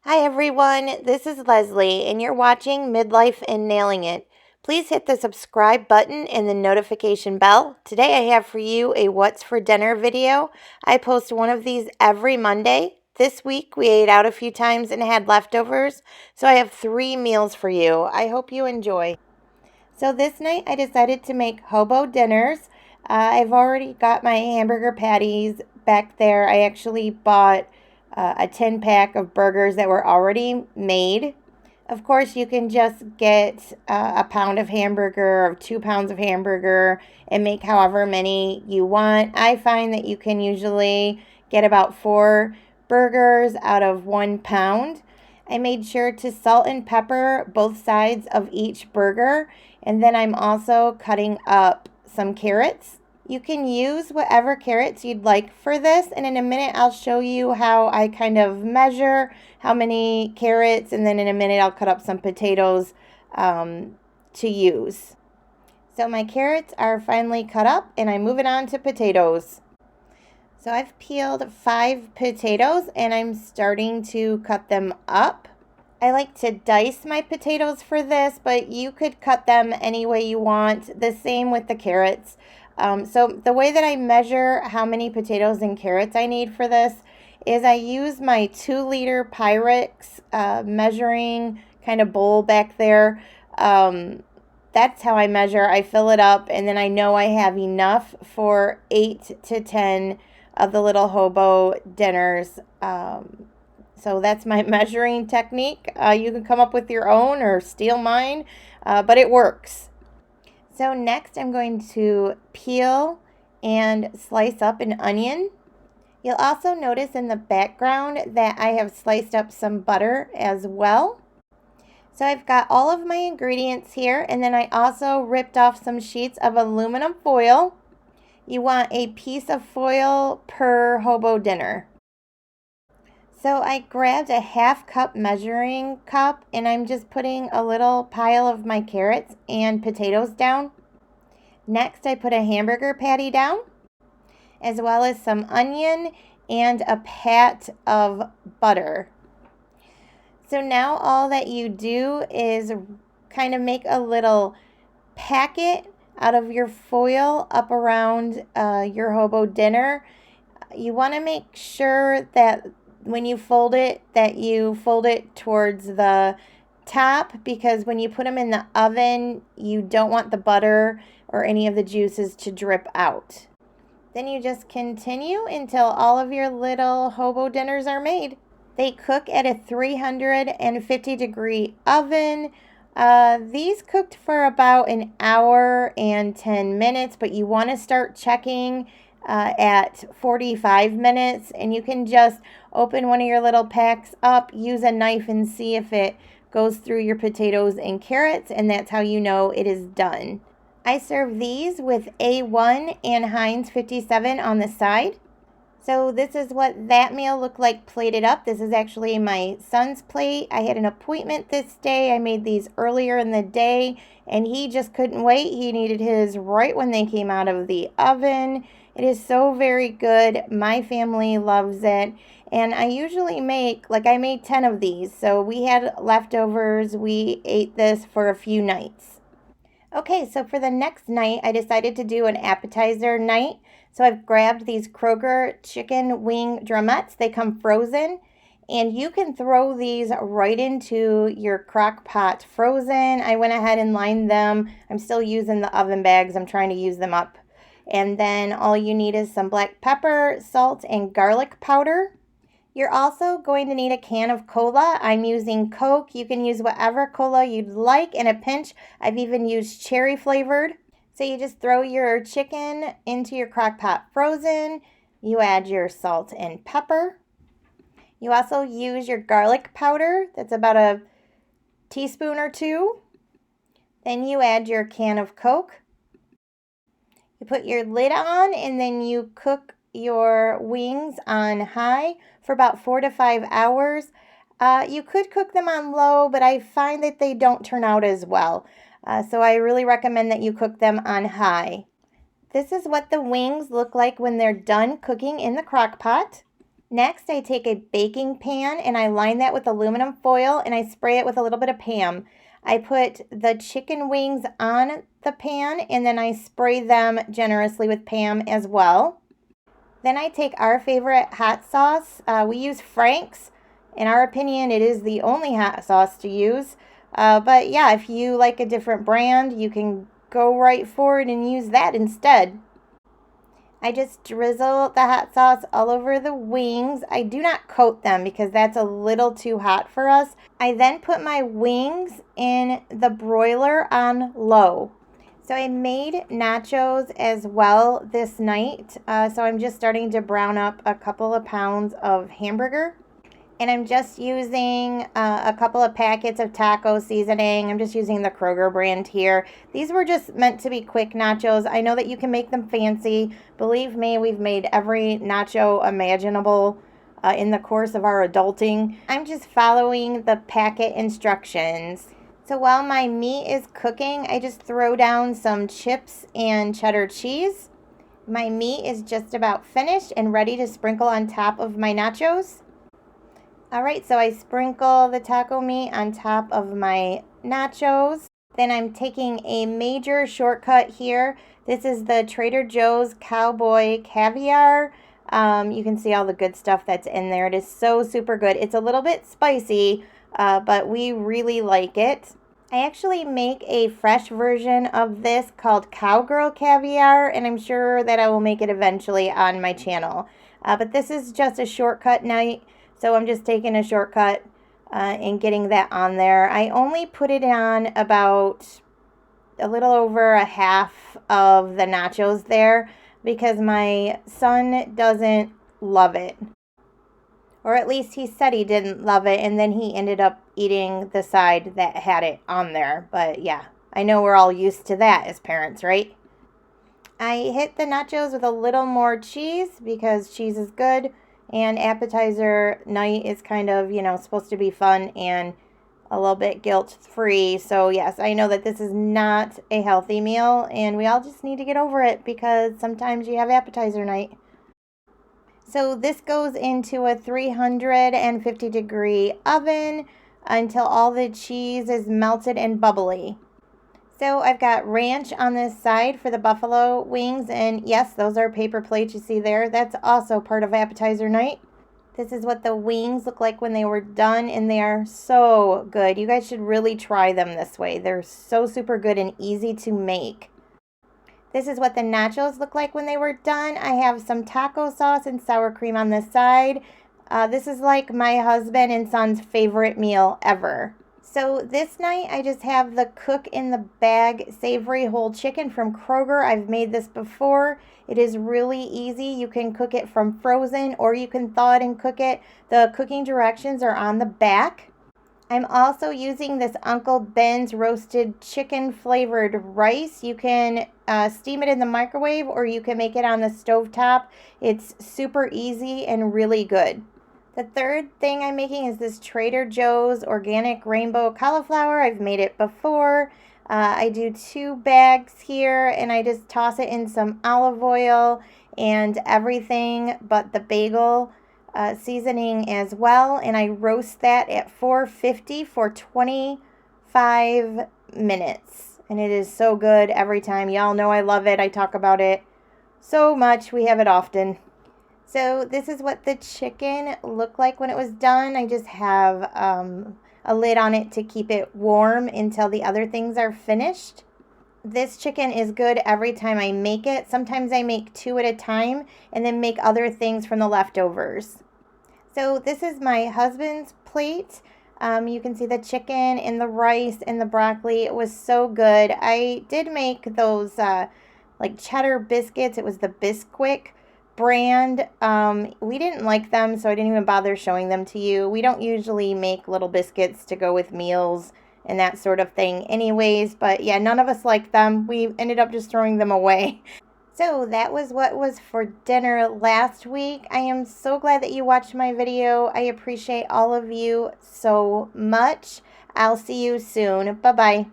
Hi everyone, this is Leslie and you're watching Midlife and Nailing It. Please hit the subscribe button and the notification bell. Today I have for you a What's for Dinner video. I post one of these every Monday. This week we ate out a few times and had leftovers, so I have 3 meals for you. I hope you enjoy. So this night I decided to make hobo dinners. I've already got my hamburger patties back there. I actually bought a 10 pack of burgers that were already made. Of course, you can just get a pound of hamburger or 2 pounds of hamburger and make however many you want. I find that you can usually get about 4 burgers out of 1 pound. I made sure to salt and pepper both sides of each burger, and then I'm also cutting up some carrots. You can use whatever carrots you'd like for this, and in a minute I'll show you how I kind of measure how many carrots, and then in a minute I'll cut up some potatoes to use. So my carrots are finally cut up, and I'm moving on to potatoes. So I've peeled 5 potatoes, and I'm starting to cut them up. I like to dice my potatoes for this, but you could cut them any way you want. The same with the carrots. So the way that I measure how many potatoes and carrots I need for this is I use my 2-liter Pyrex measuring kind of bowl back there. That's how I measure. I fill it up, and then I know I have enough for 8 to 10 of the little hobo dinners. So that's my measuring technique. You can come up with your own or steal mine, but it works. So next I'm going to peel and slice up an onion. You'll also notice in the background that I have sliced up some butter as well. So I've got all of my ingredients here, and then I also ripped off some sheets of aluminum foil. You want a piece of foil per hobo dinner. So I grabbed a 1/2 cup measuring cup, and I'm just putting a little pile of my carrots and potatoes down. Next, I put a hamburger patty down, as well as some onion and a pat of butter. So now all that you do is kind of make a little packet out of your foil up around your hobo dinner. You want to make sure that when you fold it, that you fold it towards the top, because when you put them in the oven, you don't want the butter or any of the juices to drip out. Then you just continue until all of your little hobo dinners are made. They cook at a 350-degree oven. These cooked for about an hour and 10 minutes, but you want to start checking at 45 minutes, and you can just open one of your little packs up, use a knife, and see if it goes through your potatoes and carrots, and that's how you know it is done. I serve these with A1 and Heinz 57 on the side. So this is what that meal looked like plated up. This is actually my son's plate. I had an appointment this day. I made these earlier in the day, and he just couldn't wait. He needed his right when they came out of the oven. It is so very good. My family loves it. And I usually make, I made 10 of these. So we had leftovers. We ate this for a few nights. Okay, so for the next night, I decided to do an appetizer night. So I've grabbed these Kroger chicken wing drumettes. They come frozen, and you can throw these right into your crock pot frozen. I went ahead and lined them. I'm still using the oven bags. I'm trying to use them up. And then all you need is some black pepper, salt, and garlic powder. You're also going to need a can of cola. I'm using Coke. You can use whatever cola you'd like. In a pinch, I've even used cherry flavored. So you just throw your chicken into your crock pot frozen. You add your salt and pepper. You also use your garlic powder. That's about a teaspoon or 2. Then you add your can of Coke. You put your lid on, and then you cook your wings on high for about 4 to 5 hours. You could cook them on low, but I find that they don't turn out as well. So I really recommend that you cook them on high. This is what the wings look like when they're done cooking in the crock pot. Next, I take a baking pan and I line that with aluminum foil and I spray it with a little bit of Pam. I put the chicken wings on the pan and then I spray them generously with Pam as well. Then I take our favorite hot sauce. We use Frank's. In our opinion, it is the only hot sauce to use. But yeah, if you like a different brand, you can go right for it and use that instead. I just drizzle the hot sauce all over the wings. I do not coat them because that's a little too hot for us. I then put my wings in the broiler on low. So I made nachos as well this night. So I'm just starting to brown up a couple of pounds of hamburger. And I'm just using a couple of packets of taco seasoning. I'm just using the Kroger brand here. These were just meant to be quick nachos. I know that you can make them fancy. Believe me, we've made every nacho imaginable in the course of our adulting. I'm just following the packet instructions. So while my meat is cooking, I just throw down some chips and cheddar cheese. My meat is just about finished and ready to sprinkle on top of my nachos. All right, so I sprinkle the taco meat on top of my nachos. Then I'm taking a major shortcut here. This is the Trader Joe's Cowboy Caviar. You can see all the good stuff that's in there. It is so super good. It's a little bit spicy, but we really like it. I actually make a fresh version of this called Cowgirl Caviar, and I'm sure that I will make it eventually on my channel. But this is just a shortcut night. So I'm just taking a shortcut and getting that on there. I only put it on about a little over a half of the nachos there because my son doesn't love it. Or at least he said he didn't love it, and then he ended up eating the side that had it on there. But yeah, I know we're all used to that as parents, right? I hit the nachos with a little more cheese because cheese is good. And appetizer night is kind of, supposed to be fun and a little bit guilt-free. So yes, I know that this is not a healthy meal and we all just need to get over it because sometimes you have appetizer night. So this goes into a 350-degree oven until all the cheese is melted and bubbly. So I've got ranch on this side for the buffalo wings, and yes, those are paper plates you see there. That's also part of appetizer night. This is what the wings look like when they were done, and they are so good. You guys should really try them this way. They're so super good and easy to make. This is what the nachos look like when they were done. I have some taco sauce and sour cream on this side. This is like my husband and son's favorite meal ever. So this night I just have the cook in the bag savory whole chicken from Kroger. I've made this before. It is really easy. You can cook it from frozen or you can thaw it and cook it. The cooking directions are on the back. I'm also using this Uncle Ben's roasted chicken flavored rice. You can steam it in the microwave or you can make it on the stovetop. It's super easy and really good. The third thing I'm making is this Trader Joe's organic rainbow cauliflower. I've made it before. I do 2 bags here and I just toss it in some olive oil and everything but the bagel seasoning as well. And I roast that at 450 for 25 minutes. And it is so good every time. Y'all know I love it. I talk about it so much. We have it often. So this is what the chicken looked like when it was done. I just have a lid on it to keep it warm until the other things are finished. This chicken is good every time I make it. Sometimes I make 2 at a time and then make other things from the leftovers. So this is my husband's plate. You can see the chicken and the rice and the broccoli. It was so good. I did make those like cheddar biscuits. It was the Bisquick brand. We didn't like them, so I didn't even bother showing them to you. We don't usually make little biscuits to go with meals and that sort of thing anyways, but yeah, none of us liked them. We ended up just throwing them away. So that was what was for dinner last week. I am so glad that you watched my video. I appreciate all of you so much. I'll see you soon. Bye-bye.